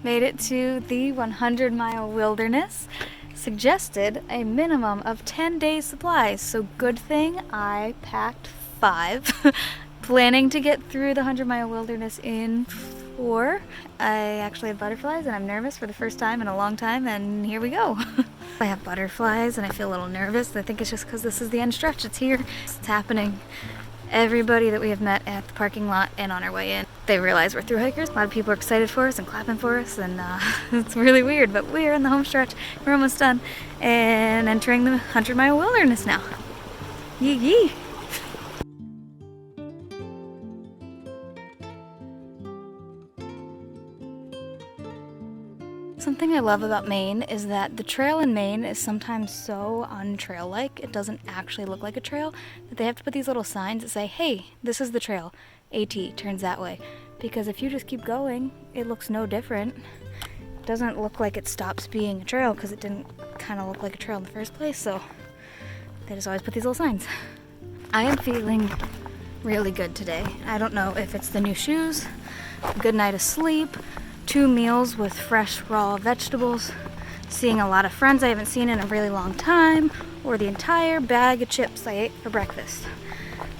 Made it to the 100-mile wilderness. Suggested a minimum of 10 days supplies, so good thing I packed 5. Planning to get through the 100-mile wilderness in 4. I actually have butterflies and I'm nervous for the first time in a long time, and here we go. I have butterflies and I feel a little nervous. I think it's just because this is the end stretch. It's here. It's happening. Everybody that we have met at the parking lot and on our way in, they realize we're thru hikers. A lot of people are excited for us and clapping for us, and it's really weird, but we're in the home stretch. We're almost done and entering the 100-mile wilderness now. Yee yee. Something I love about Maine is that the trail in Maine is sometimes so untrail-like, it doesn't actually look like a trail, that they have to put these little signs that say, hey, this is the trail, AT, turns that way. Because if you just keep going, it looks no different. It doesn't look like it stops being a trail because it didn't kind of look like a trail in the first place, so they just always put these little signs. I am feeling really good today. I don't know if it's the new shoes, a good night of sleep, 2 meals with fresh raw vegetables, seeing a lot of friends I haven't seen in a really long time, or the entire bag of chips I ate for breakfast.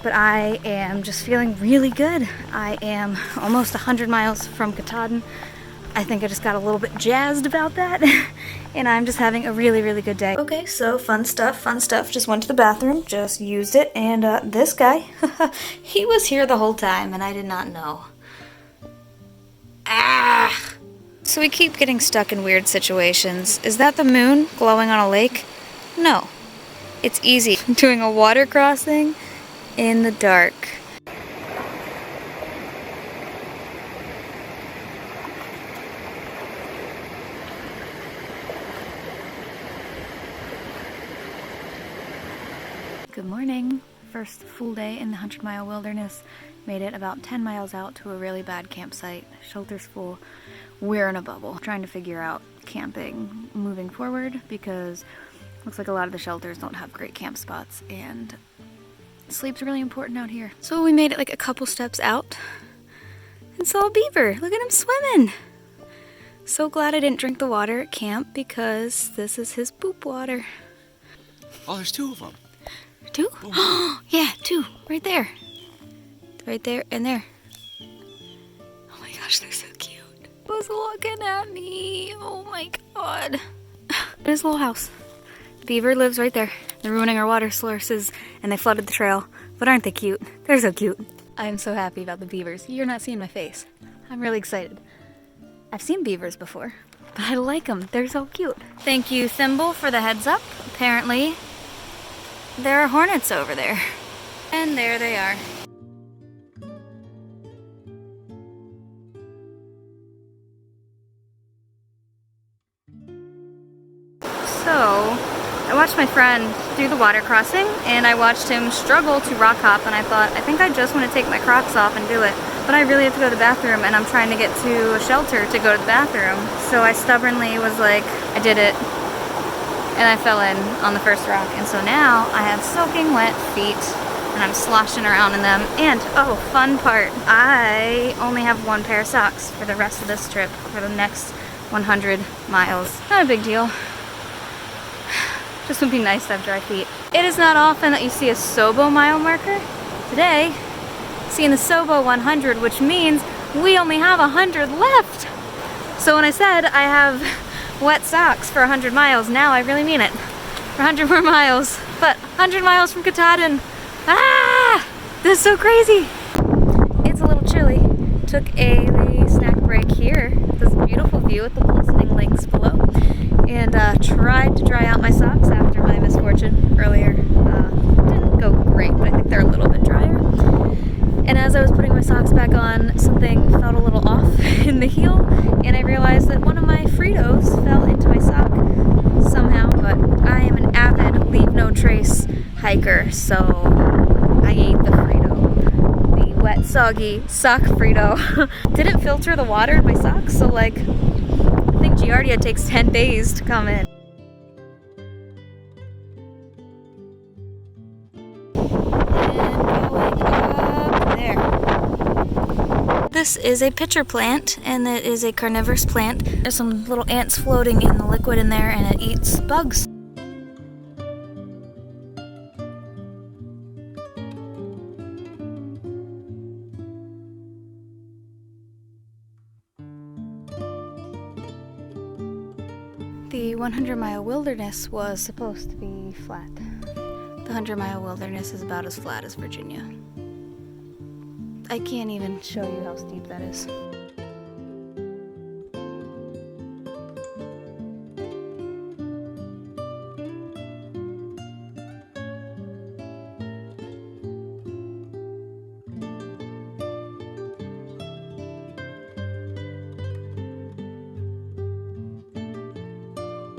But I am just feeling really good. I am almost 100 miles from Katahdin. I think I just got a little bit jazzed about that, and I'm just having a really, really good day. Okay, so fun stuff. Just went to the bathroom, just used it, and this guy, he was here the whole time, and I did not know. Ah! So we keep getting stuck in weird situations. Is that the moon glowing on a lake? No. It's easy. Doing a water crossing in the dark. Good morning. First full day in the 100-mile wilderness. Made it about 10 miles out to a really bad campsite. Shelter's full. We're in a bubble. Trying to figure out camping moving forward because looks like a lot of the shelters don't have great camp spots, and sleep's really important out here. So we made it like a couple steps out and saw a beaver. Look at him swimming. So glad I didn't drink the water at camp because this is his poop water. Oh, there's 2 of them. 2? Oh, yeah, 2. Right there. Right there and there. Oh my gosh, they're so cute. Was looking at me. Oh my god. His little house. Beaver lives right there. They're ruining our water sources and they flooded the trail. But aren't they cute? They're so cute. I'm so happy about the beavers. You're not seeing my face. I'm really excited. I've seen beavers before, but I like them. They're so cute. Thank you, Thimble, for the heads up. Apparently, there are hornets over there. And there they are. So, I watched my friend do the water crossing, and I watched him struggle to rock hop, and I thought, I think I just want to take my Crocs off and do it. But I really have to go to the bathroom, and I'm trying to get to a shelter to go to the bathroom. So I stubbornly was like, I did it, and I fell in on the first rock. And so now I have soaking wet feet, and I'm sloshing around in them. And, oh, fun part, I only have 1 pair of socks for the rest of this trip, for the next 100 miles. Not a big deal. Just would be nice to have dry feet. It is not often that you see a Sobo mile marker. Today, seeing the Sobo 100, which means we only have 100 left. So when I said I have wet socks for 100 miles, now I really mean it. For 100 more miles, but 100 miles from Katahdin. Ah! This is so crazy. It's a little chilly. Took a snack break here. This beautiful view with the glistening lakes below. And tried to dry out my socks after my misfortune earlier. Didn't go great, but I think they're a little bit drier. And as I was putting my socks back on, something felt a little off in the heel, and I realized that one of my Fritos fell into my sock somehow, but I am an avid leave no trace hiker, so I ate the Frito. The wet, soggy sock Frito. Didn't filter the water in my socks, so like, I think Giardia takes 10 days to come in. And going up there. The This is a pitcher plant, and it is a carnivorous plant. There's some little ants floating in the liquid in there, and it eats bugs. The 100-mile wilderness was supposed to be flat. The 100-mile wilderness is about as flat as Virginia. I can't even show you how steep that is.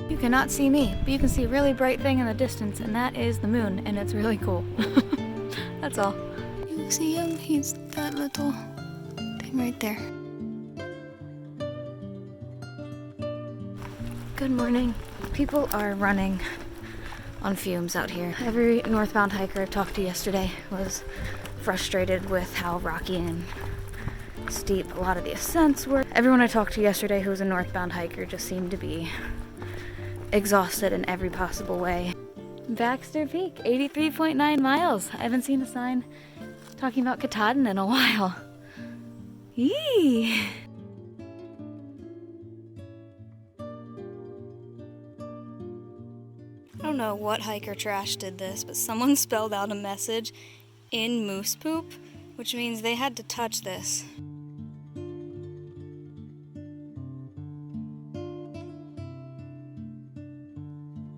You cannot see me, but you can see a really bright thing in the distance, and that is the moon, and it's really cool. That's all. You see him? He's that little thing right there. Good morning. People are running on fumes out here. Every northbound hiker I talked to yesterday was frustrated with how rocky and steep a lot of the ascents were. Everyone I talked to yesterday who was a northbound hiker just seemed to be exhausted in every possible way. Baxter Peak, 83.9 miles. I haven't seen a sign talking about Katahdin in a while. Yee! I don't know what hiker trash did this, but someone spelled out a message in moose poop, which means they had to touch this.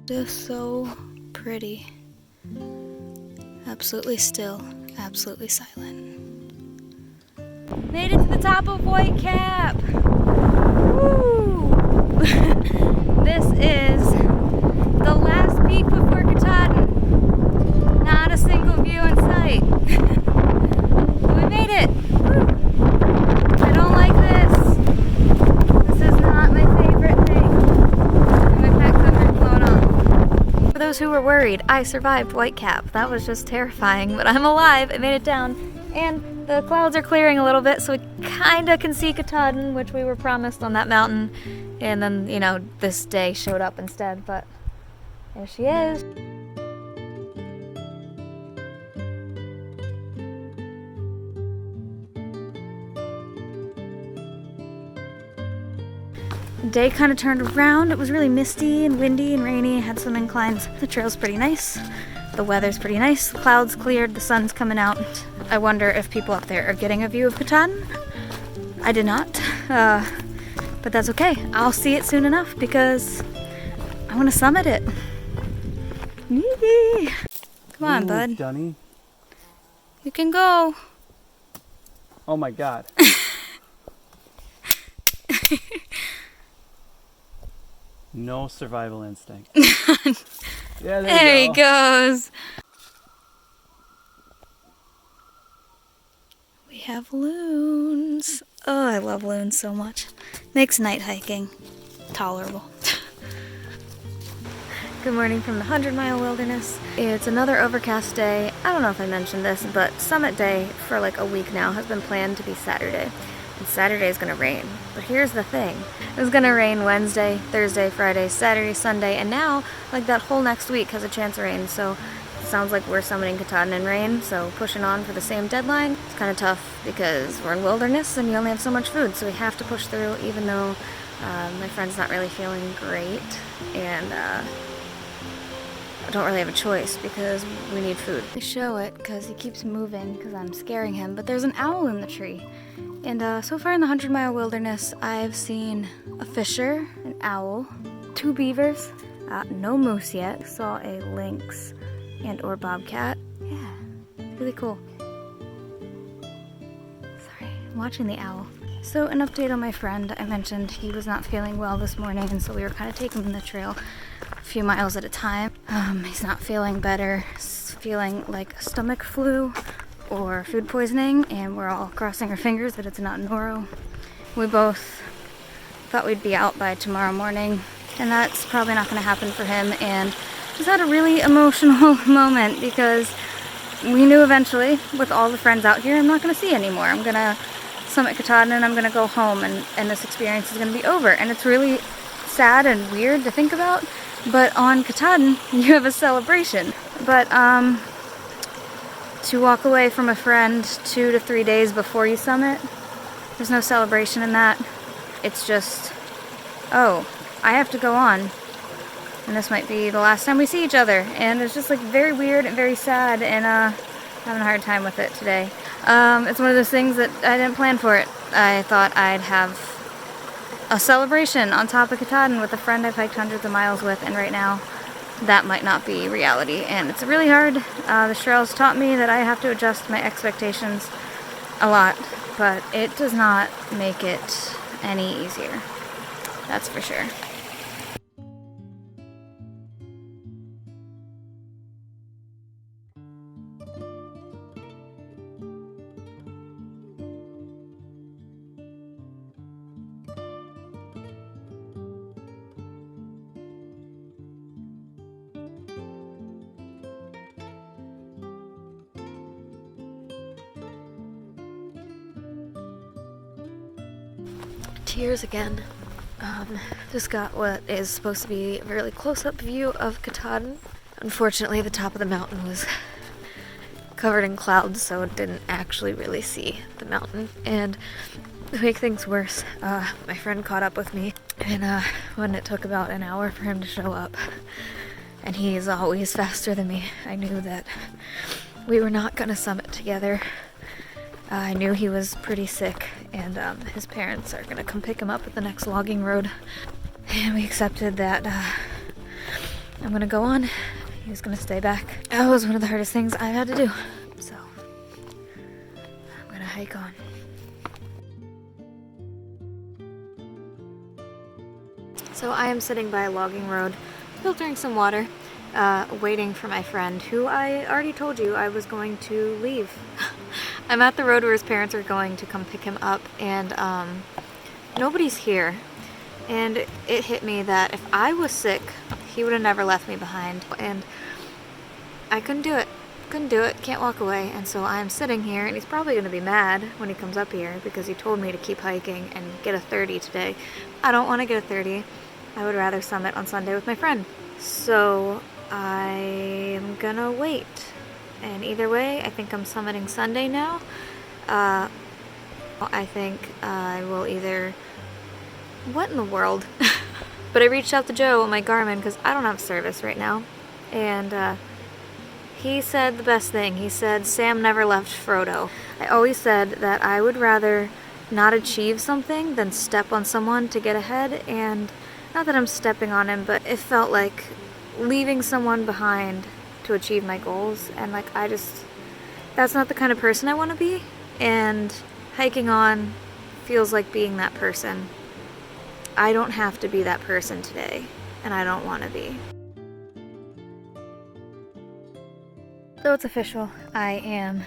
Just so pretty. Absolutely still, absolutely silent. Made it to the top of White Cap! Woo! This is the last peak before Katahdin. Not a single view in sight. We made it! Woo! I don't like this. This is not my favorite thing. My pack cover's blown off. For those who were worried, I survived White Cap. That was just terrifying, but I'm alive. I made it down. And the clouds are clearing a little bit, so we kinda can see Katahdin, which we were promised on that mountain. And then, you know, this day showed up instead, but there she is. The day kind of turned around. It was really misty and windy and rainy. Had some inclines. The trail's pretty nice. The weather's pretty nice. The clouds cleared. The sun's coming out. I wonder if people up there are getting a view of Katahdin. I did not. But that's okay. I'll see it soon enough because I want to summit it. Yee! Come on, bud. Dunny. You can go. Oh my God. No survival instinct. Yeah, There he goes. We have loons. Oh, I love loons so much. Makes night hiking tolerable. Good morning from the 100-mile wilderness. It's another overcast day. I don't know if I mentioned this, but summit day for like a week now has been planned to be Saturday. And Saturday is gonna rain. But here's the thing. It was gonna rain Wednesday, Thursday, Friday, Saturday, Sunday, and now like that whole next week has a chance of rain. So it sounds like we're summiting Katahdin in rain, so pushing on for the same deadline. It's kind of tough because we're in wilderness and you only have so much food, so we have to push through even though my friend's not really feeling great, and I don't really have a choice because we need food. I show it because he keeps moving because I'm scaring him, but there's an owl in the tree. And so far in the 100-mile wilderness, I've seen a fisher, an owl, 2 beavers, no moose yet. Saw a lynx and or bobcat. Yeah, really cool. Sorry, I'm watching the owl. So an update on my friend. I mentioned he was not feeling well this morning, and so we were kind of taking the trail a few miles at a time. He's not feeling better. He's feeling like stomach flu or food poisoning, and we're all crossing our fingers that it's not noro. We both thought we'd be out by tomorrow morning, and that's probably not going to happen for him, and just had a really emotional moment because we knew eventually with all the friends out here I'm not going to see anymore. I'm going to summit Katahdin and I'm gonna go home and this experience is gonna be over. And it's really sad and weird to think about, but on Katahdin you have a celebration. But to walk away from a friend 2 to 3 days before you summit, there's no celebration in that. It's just, oh, I have to go on, and this might be the last time we see each other. And it's just like very weird and very sad, and having a hard time with it today. It's one of those things that I didn't plan for it. I thought I'd have a celebration on top of Katahdin with a friend I've hiked hundreds of miles with, and right now that might not be reality, and it's really hard. The trails taught me that I have to adjust my expectations a lot, but it does not make it any easier. That's for sure. Tears again. Just got what is supposed to be a really close-up view of Katahdin. Unfortunately, the top of the mountain was covered in clouds, so it didn't actually really see the mountain. And to make things worse, my friend caught up with me, and when it took about an hour for him to show up, and he is always faster than me, I knew that we were not gonna summit together. I knew he was pretty sick, and his parents are gonna come pick him up at the next logging road. And we accepted that I'm gonna go on, he was gonna stay back. That was one of the hardest things I've had to do. So, I'm gonna hike on. So I am sitting by a logging road, filtering some water, waiting for my friend, who I already told you I was going to leave. I'm at the road where his parents are going to come pick him up, and nobody's here. And it hit me that if I was sick, he would have never left me behind. And I couldn't do it. Couldn't do it. Can't walk away. And so I'm sitting here, and he's probably going to be mad when he comes up here because he told me to keep hiking and get a 30 today. I don't want to get a 30. I would rather summit on Sunday with my friend. So I'm gonna wait. And either way, I think I'm summiting Sunday now. I think I will either... What in the world? But I reached out to Joe on my Garmin because I don't have service right now. And he said the best thing. He said, Sam never left Frodo. I always said that I would rather not achieve something than step on someone to get ahead. And not that I'm stepping on him, but it felt like leaving someone behind to achieve my goals, and like that's not the kind of person I want to be, and hiking on feels like being that person. I don't have to be that person today, and I don't want to be. So it's official, I am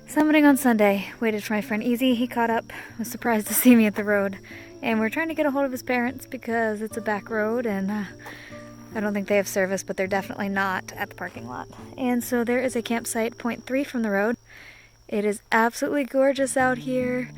summiting on Sunday. Waited for my friend Easy, he caught up, was surprised to see me at the road, and we're trying to get a hold of his parents because it's a back road, and I don't think they have service, but they're definitely not at the parking lot. And so there is a campsite 0.3 from the road. It is absolutely gorgeous out here.